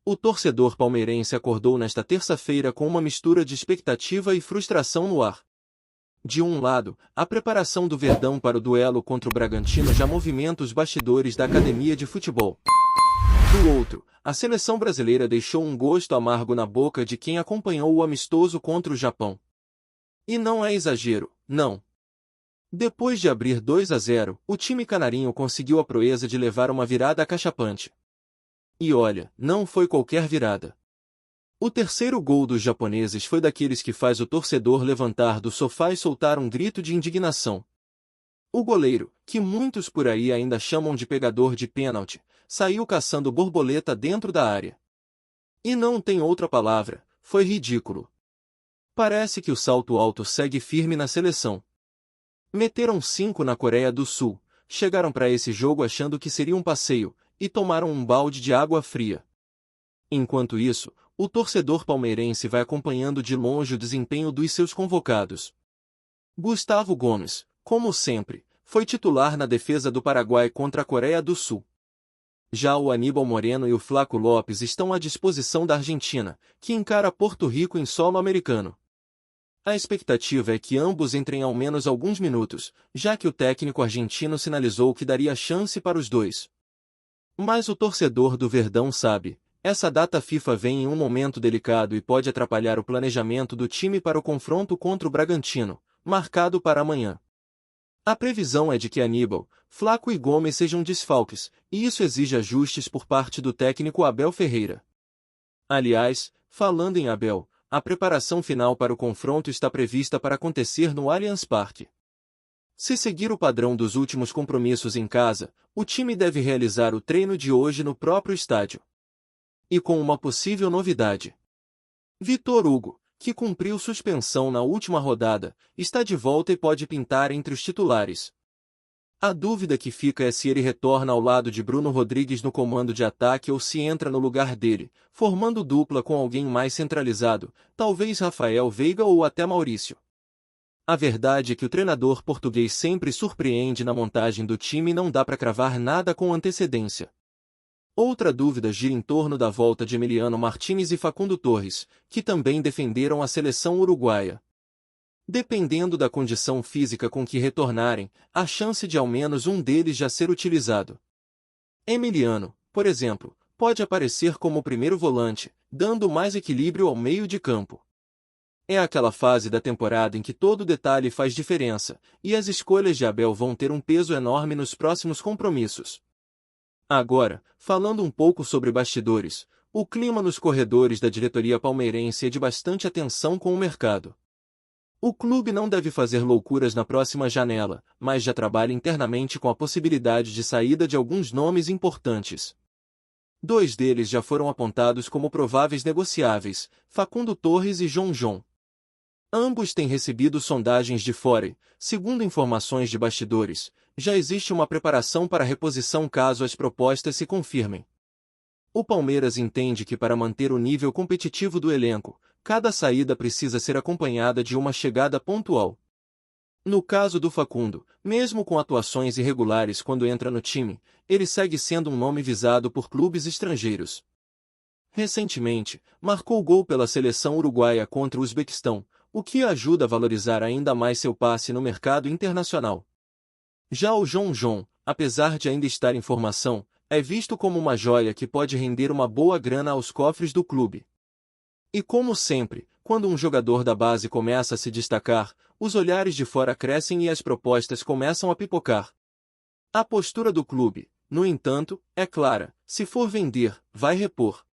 O torcedor palmeirense acordou nesta terça-feira com uma mistura de expectativa e frustração no ar. De um lado, a preparação do Verdão para o duelo contra o Bragantino já movimenta os bastidores da academia de futebol. Do outro, a seleção brasileira deixou um gosto amargo na boca de quem acompanhou o amistoso contra o Japão. E não é exagero, não. Depois de abrir 2-0, o time canarinho conseguiu a proeza de levar uma virada acachapante. E olha, não foi qualquer virada. O terceiro gol dos japoneses foi daqueles que faz o torcedor levantar do sofá e soltar um grito de indignação. O goleiro, que muitos por aí ainda chamam de pegador de pênalti, saiu caçando borboleta dentro da área. E não tem outra palavra, foi ridículo. Parece que o salto alto segue firme na seleção. Meteram 5 na Coreia do Sul, chegaram para esse jogo achando que seria um passeio, e tomaram um balde de água fria. Enquanto isso, o torcedor palmeirense vai acompanhando de longe o desempenho dos seus convocados. Gustavo Gomes, como sempre, foi titular na defesa do Paraguai contra a Coreia do Sul. Já o Aníbal Moreno e o Flaco Lopes estão à disposição da Argentina, que encara Porto Rico em solo americano. A expectativa é que ambos entrem ao menos alguns minutos, já que o técnico argentino sinalizou que daria chance para os dois. Mas o torcedor do Verdão sabe, essa data FIFA vem em um momento delicado e pode atrapalhar o planejamento do time para o confronto contra o Bragantino, marcado para amanhã. A previsão é de que Aníbal, Flaco e Gomes sejam desfalques, e isso exige ajustes por parte do técnico Abel Ferreira. Aliás, falando em Abel, a preparação final para o confronto está prevista para acontecer no Allianz Parque. Se seguir o padrão dos últimos compromissos em casa, o time deve realizar o treino de hoje no próprio estádio. E com uma possível novidade. Vitor Hugo, que cumpriu suspensão na última rodada, está de volta e pode pintar entre os titulares. A dúvida que fica é se ele retorna ao lado de Bruno Rodrigues no comando de ataque ou se entra no lugar dele, formando dupla com alguém mais centralizado, talvez Rafael Veiga ou até Maurício. A verdade é que o treinador português sempre surpreende na montagem do time e não dá para cravar nada com antecedência. Outra dúvida gira em torno da volta de Emiliano Martínez e Facundo Torres, que também defenderam a seleção uruguaia. Dependendo da condição física com que retornarem, há chance de ao menos um deles já ser utilizado. Emiliano, por exemplo, pode aparecer como o primeiro volante, dando mais equilíbrio ao meio de campo. É aquela fase da temporada em que todo detalhe faz diferença, e as escolhas de Abel vão ter um peso enorme nos próximos compromissos. Agora, falando um pouco sobre bastidores, o clima nos corredores da diretoria palmeirense é de bastante atenção com o mercado. O clube não deve fazer loucuras na próxima janela, mas já trabalha internamente com a possibilidade de saída de alguns nomes importantes. 2 deles já foram apontados como prováveis negociáveis, Facundo Torres e João. Ambos têm recebido sondagens de fora e, segundo informações de bastidores, já existe uma preparação para reposição caso as propostas se confirmem. O Palmeiras entende que para manter o nível competitivo do elenco, cada saída precisa ser acompanhada de uma chegada pontual. No caso do Facundo, mesmo com atuações irregulares quando entra no time, ele segue sendo um nome visado por clubes estrangeiros. Recentemente, marcou gol pela seleção uruguaia contra o Uzbequistão, o que ajuda a valorizar ainda mais seu passe no mercado internacional. Já o João, apesar de ainda estar em formação, é visto como uma joia que pode render uma boa grana aos cofres do clube. E como sempre, quando um jogador da base começa a se destacar, os olhares de fora crescem e as propostas começam a pipocar. A postura do clube, no entanto, é clara: se for vender, vai repor.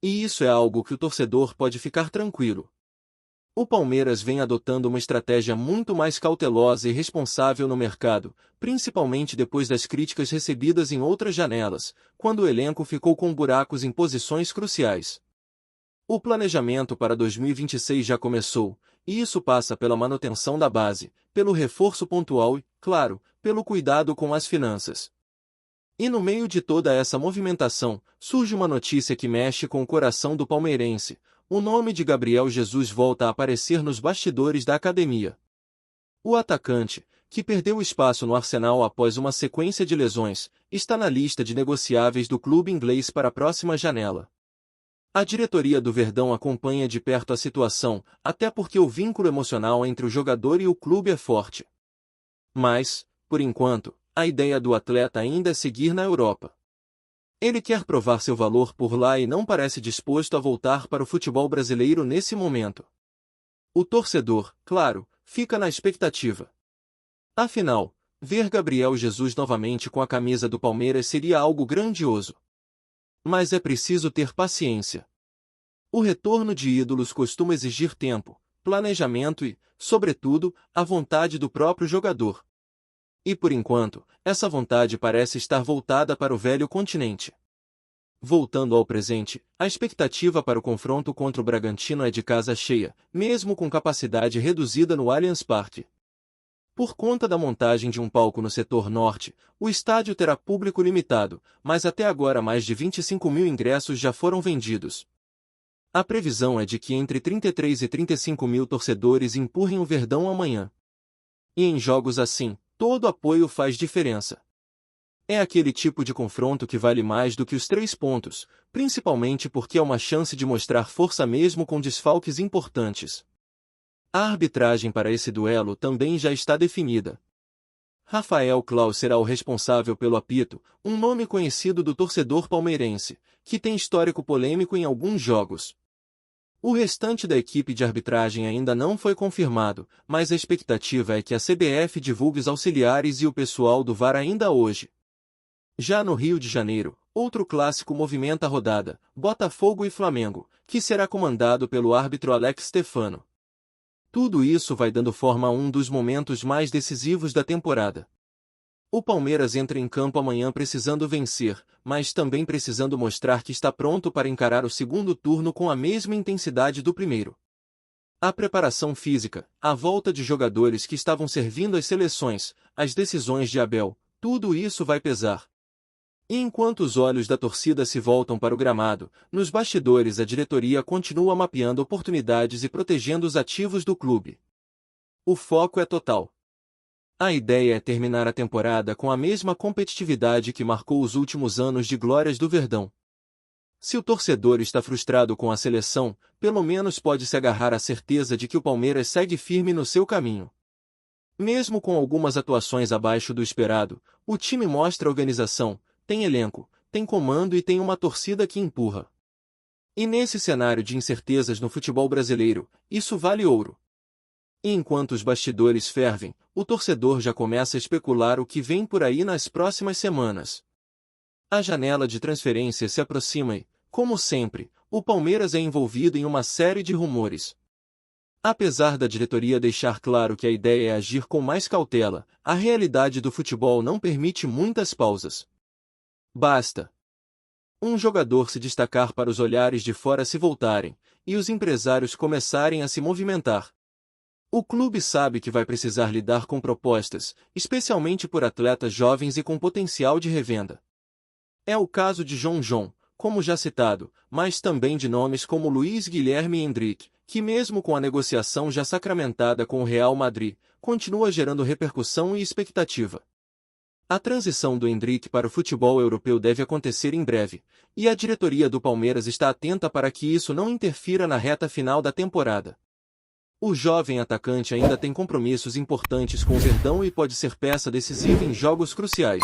E isso é algo que o torcedor pode ficar tranquilo. O Palmeiras vem adotando uma estratégia muito mais cautelosa e responsável no mercado, principalmente depois das críticas recebidas em outras janelas, quando o elenco ficou com buracos em posições cruciais. O planejamento para 2026 já começou, e isso passa pela manutenção da base, pelo reforço pontual e, claro, pelo cuidado com as finanças. E no meio de toda essa movimentação, surge uma notícia que mexe com o coração do palmeirense: o nome de Gabriel Jesus volta a aparecer nos bastidores da academia. O atacante, que perdeu espaço no Arsenal após uma sequência de lesões, está na lista de negociáveis do clube inglês para a próxima janela. A diretoria do Verdão acompanha de perto a situação, até porque o vínculo emocional entre o jogador e o clube é forte. Mas, por enquanto, a ideia do atleta ainda é seguir na Europa. Ele quer provar seu valor por lá e não parece disposto a voltar para o futebol brasileiro nesse momento. O torcedor, claro, fica na expectativa. Afinal, ver Gabriel Jesus novamente com a camisa do Palmeiras seria algo grandioso. Mas é preciso ter paciência. O retorno de ídolos costuma exigir tempo, planejamento e, sobretudo, a vontade do próprio jogador. E por enquanto, essa vontade parece estar voltada para o velho continente. Voltando ao presente, a expectativa para o confronto contra o Bragantino é de casa cheia, mesmo com capacidade reduzida no Allianz Parque. Por conta da montagem de um palco no setor norte, o estádio terá público limitado, mas até agora mais de 25 mil ingressos já foram vendidos. A previsão é de que entre 33 e 35 mil torcedores empurrem o Verdão amanhã. E em jogos assim, todo apoio faz diferença. É aquele tipo de confronto que vale mais do que os 3 pontos, principalmente porque é uma chance de mostrar força mesmo com desfalques importantes. A arbitragem para esse duelo também já está definida. Rafael Claus será o responsável pelo apito, um nome conhecido do torcedor palmeirense, que tem histórico polêmico em alguns jogos. O restante da equipe de arbitragem ainda não foi confirmado, mas a expectativa é que a CBF divulgue os auxiliares e o pessoal do VAR ainda hoje. Já no Rio de Janeiro, outro clássico movimenta a rodada, Botafogo e Flamengo, que será comandado pelo árbitro Alex Stefano. Tudo isso vai dando forma a um dos momentos mais decisivos da temporada. O Palmeiras entra em campo amanhã precisando vencer, mas também precisando mostrar que está pronto para encarar o segundo turno com a mesma intensidade do primeiro. A preparação física, a volta de jogadores que estavam servindo as seleções, as decisões de Abel, tudo isso vai pesar. E enquanto os olhos da torcida se voltam para o gramado, nos bastidores a diretoria continua mapeando oportunidades e protegendo os ativos do clube. O foco é total. A ideia é terminar a temporada com a mesma competitividade que marcou os últimos anos de glórias do Verdão. Se o torcedor está frustrado com a seleção, pelo menos pode se agarrar à certeza de que o Palmeiras segue firme no seu caminho. Mesmo com algumas atuações abaixo do esperado, o time mostra organização, tem elenco, tem comando e tem uma torcida que empurra. E nesse cenário de incertezas no futebol brasileiro, isso vale ouro. E enquanto os bastidores fervem, o torcedor já começa a especular o que vem por aí nas próximas semanas. A janela de transferência se aproxima e, como sempre, o Palmeiras é envolvido em uma série de rumores. Apesar da diretoria deixar claro que a ideia é agir com mais cautela, a realidade do futebol não permite muitas pausas. Basta um jogador se destacar para os olhares de fora se voltarem, e os empresários começarem a se movimentar. O clube sabe que vai precisar lidar com propostas, especialmente por atletas jovens e com potencial de revenda. É o caso de João, como já citado, mas também de nomes como Luiz Guilherme e Endrick, que mesmo com a negociação já sacramentada com o Real Madrid, continua gerando repercussão e expectativa. A transição do Endrick para o futebol europeu deve acontecer em breve, e a diretoria do Palmeiras está atenta para que isso não interfira na reta final da temporada. O jovem atacante ainda tem compromissos importantes com o Verdão e pode ser peça decisiva em jogos cruciais.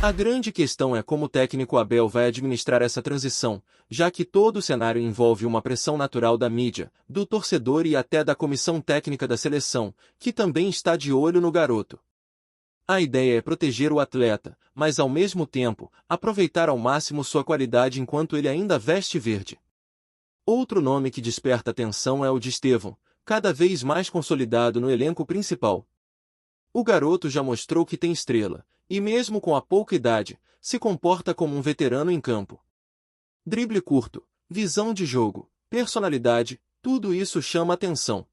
A grande questão é como o técnico Abel vai administrar essa transição, já que todo o cenário envolve uma pressão natural da mídia, do torcedor e até da comissão técnica da seleção, que também está de olho no garoto. A ideia é proteger o atleta, mas ao mesmo tempo, aproveitar ao máximo sua qualidade enquanto ele ainda veste verde. Outro nome que desperta atenção é o de Estevão, cada vez mais consolidado no elenco principal. O garoto já mostrou que tem estrela, e mesmo com a pouca idade, se comporta como um veterano em campo. Drible curto, visão de jogo, personalidade, tudo isso chama atenção.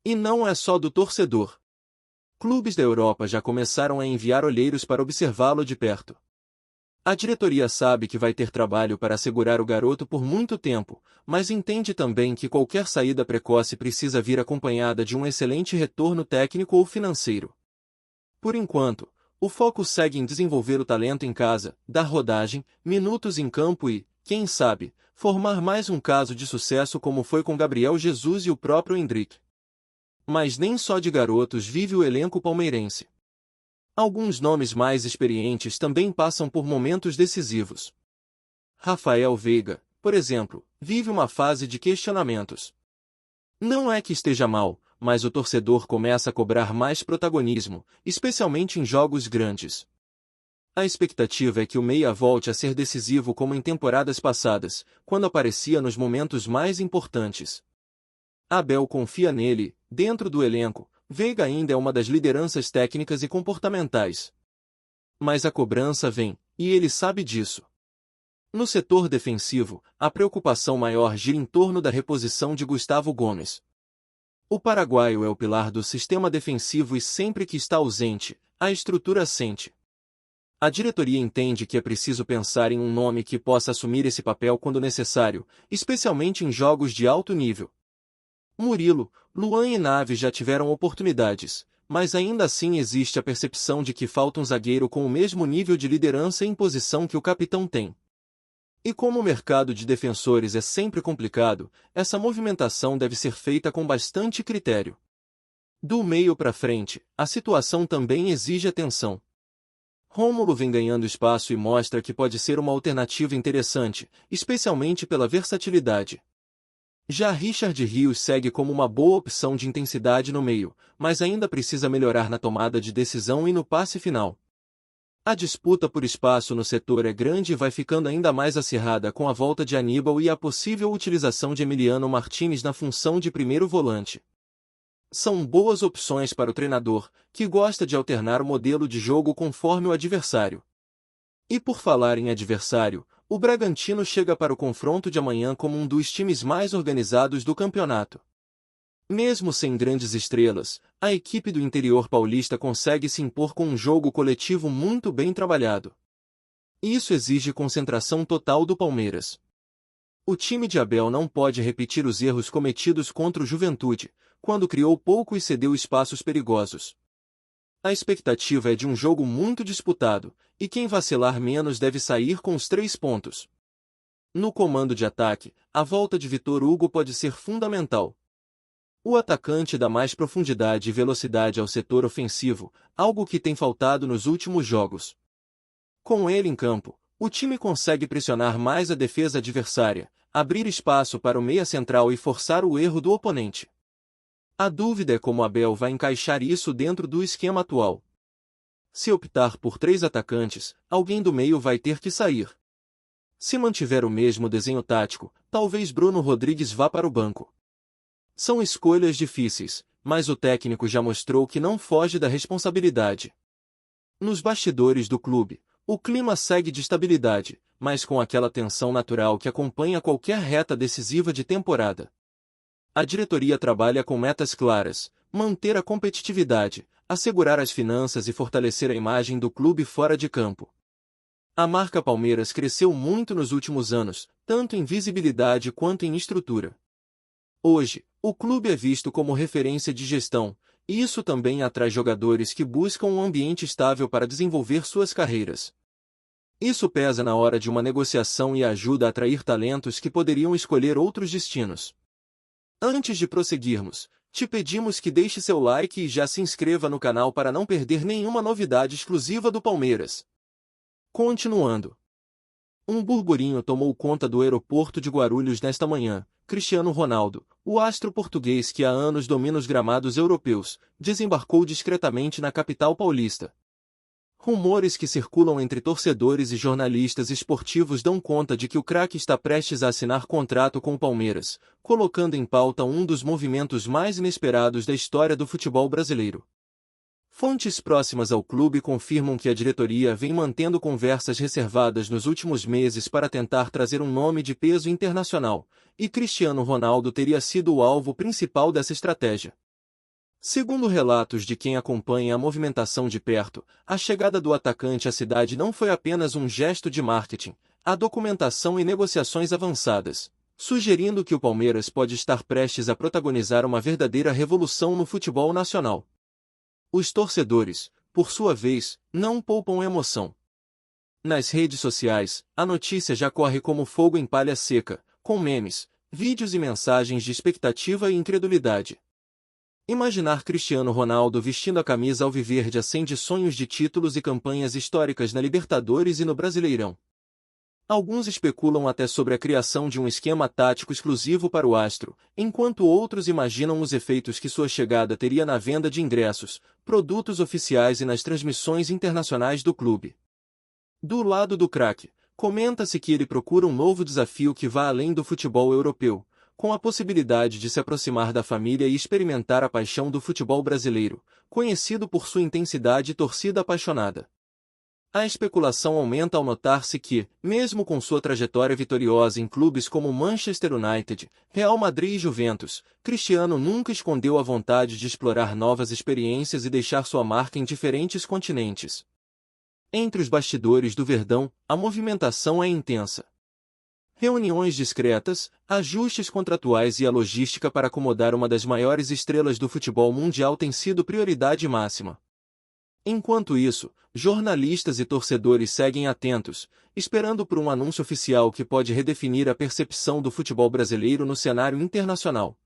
E não é só do torcedor. Clubes da Europa já começaram a enviar olheiros para observá-lo de perto. A diretoria sabe que vai ter trabalho para assegurar o garoto por muito tempo, mas entende também que qualquer saída precoce precisa vir acompanhada de um excelente retorno técnico ou financeiro. Por enquanto, o foco segue em desenvolver o talento em casa, dar rodagem, minutos em campo e, quem sabe, formar mais um caso de sucesso como foi com Gabriel Jesus e o próprio Endrick. Mas nem só de garotos vive o elenco palmeirense. Alguns nomes mais experientes também passam por momentos decisivos. Rafael Veiga, por exemplo, vive uma fase de questionamentos. Não é que esteja mal, mas o torcedor começa a cobrar mais protagonismo, especialmente em jogos grandes. A expectativa é que o meia volte a ser decisivo como em temporadas passadas, quando aparecia nos momentos mais importantes. Abel confia nele, dentro do elenco. Veiga ainda é uma das lideranças técnicas e comportamentais. Mas a cobrança vem, e ele sabe disso. No setor defensivo, a preocupação maior gira em torno da reposição de Gustavo Gomes. O paraguaio é o pilar do sistema defensivo e sempre que está ausente, a estrutura sente. A diretoria entende que é preciso pensar em um nome que possa assumir esse papel quando necessário, especialmente em jogos de alto nível. Murilo, Luan e Naves já tiveram oportunidades, mas ainda assim existe a percepção de que falta um zagueiro com o mesmo nível de liderança e imposição que o capitão tem. E como o mercado de defensores é sempre complicado, essa movimentação deve ser feita com bastante critério. Do meio para frente, a situação também exige atenção. Rômulo vem ganhando espaço e mostra que pode ser uma alternativa interessante, especialmente pela versatilidade. Já Richard Rios segue como uma boa opção de intensidade no meio, mas ainda precisa melhorar na tomada de decisão e no passe final. A disputa por espaço no setor é grande e vai ficando ainda mais acirrada com a volta de Aníbal e a possível utilização de Emiliano Martínez na função de primeiro volante. São boas opções para o treinador, que gosta de alternar o modelo de jogo conforme o adversário. E por falar em adversário, o Bragantino chega para o confronto de amanhã como um dos times mais organizados do campeonato. Mesmo sem grandes estrelas, a equipe do interior paulista consegue se impor com um jogo coletivo muito bem trabalhado. Isso exige concentração total do Palmeiras. O time de Abel não pode repetir os erros cometidos contra o Juventude, quando criou pouco e cedeu espaços perigosos. A expectativa é de um jogo muito disputado, e quem vacilar menos deve sair com os 3 pontos. No comando de ataque, a volta de Vitor Hugo pode ser fundamental. O atacante dá mais profundidade e velocidade ao setor ofensivo, algo que tem faltado nos últimos jogos. Com ele em campo, o time consegue pressionar mais a defesa adversária, abrir espaço para o meia central e forçar o erro do oponente. A dúvida é como Abel vai encaixar isso dentro do esquema atual. Se optar por 3 atacantes, alguém do meio vai ter que sair. Se mantiver o mesmo desenho tático, talvez Bruno Rodrigues vá para o banco. São escolhas difíceis, mas o técnico já mostrou que não foge da responsabilidade. Nos bastidores do clube, o clima segue de estabilidade, mas com aquela tensão natural que acompanha qualquer reta decisiva de temporada. A diretoria trabalha com metas claras: manter a competitividade, assegurar as finanças e fortalecer a imagem do clube fora de campo. A marca Palmeiras cresceu muito nos últimos anos, tanto em visibilidade quanto em estrutura. Hoje, o clube é visto como referência de gestão, e isso também atrai jogadores que buscam um ambiente estável para desenvolver suas carreiras. Isso pesa na hora de uma negociação e ajuda a atrair talentos que poderiam escolher outros destinos. Antes de prosseguirmos, te pedimos que deixe seu like e já se inscreva no canal para não perder nenhuma novidade exclusiva do Palmeiras. Continuando. Um burburinho tomou conta do aeroporto de Guarulhos nesta manhã. Cristiano Ronaldo, o astro português que há anos domina os gramados europeus, desembarcou discretamente na capital paulista. Rumores que circulam entre torcedores e jornalistas esportivos dão conta de que o craque está prestes a assinar contrato com o Palmeiras, colocando em pauta um dos movimentos mais inesperados da história do futebol brasileiro. Fontes próximas ao clube confirmam que a diretoria vem mantendo conversas reservadas nos últimos meses para tentar trazer um nome de peso internacional, e Cristiano Ronaldo teria sido o alvo principal dessa estratégia. Segundo relatos de quem acompanha a movimentação de perto, a chegada do atacante à cidade não foi apenas um gesto de marketing, há documentação e negociações avançadas, sugerindo que o Palmeiras pode estar prestes a protagonizar uma verdadeira revolução no futebol nacional. Os torcedores, por sua vez, não poupam emoção. Nas redes sociais, a notícia já corre como fogo em palha seca, com memes, vídeos e mensagens de expectativa e incredulidade. Imaginar Cristiano Ronaldo vestindo a camisa alviverde acende sonhos de títulos e campanhas históricas na Libertadores e no Brasileirão. Alguns especulam até sobre a criação de um esquema tático exclusivo para o astro, enquanto outros imaginam os efeitos que sua chegada teria na venda de ingressos, produtos oficiais e nas transmissões internacionais do clube. Do lado do craque, comenta-se que ele procura um novo desafio que vá além do futebol europeu, com a possibilidade de se aproximar da família e experimentar a paixão do futebol brasileiro, conhecido por sua intensidade e torcida apaixonada. A especulação aumenta ao notar-se que, mesmo com sua trajetória vitoriosa em clubes como Manchester United, Real Madrid e Juventus, Cristiano nunca escondeu a vontade de explorar novas experiências e deixar sua marca em diferentes continentes. Entre os bastidores do Verdão, a movimentação é intensa. Reuniões discretas, ajustes contratuais e a logística para acomodar uma das maiores estrelas do futebol mundial têm sido prioridade máxima. Enquanto isso, jornalistas e torcedores seguem atentos, esperando por um anúncio oficial que pode redefinir a percepção do futebol brasileiro no cenário internacional.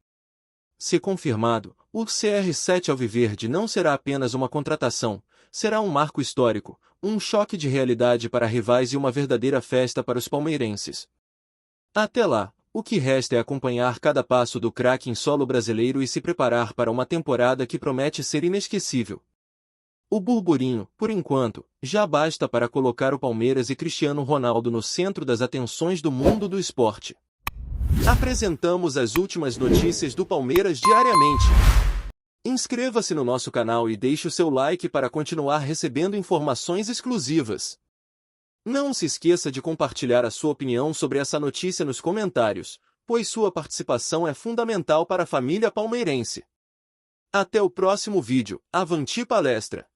Se confirmado, o CR7 alviverde não será apenas uma contratação, será um marco histórico, um choque de realidade para rivais e uma verdadeira festa para os palmeirenses. Até lá, o que resta é acompanhar cada passo do craque em solo brasileiro e se preparar para uma temporada que promete ser inesquecível. O burburinho, por enquanto, já basta para colocar o Palmeiras e Cristiano Ronaldo no centro das atenções do mundo do esporte. Apresentamos as últimas notícias do Palmeiras diariamente. Inscreva-se no nosso canal e deixe o seu like para continuar recebendo informações exclusivas. Não se esqueça de compartilhar a sua opinião sobre essa notícia nos comentários, pois sua participação é fundamental para a família palmeirense. Até o próximo vídeo. Avante palestra!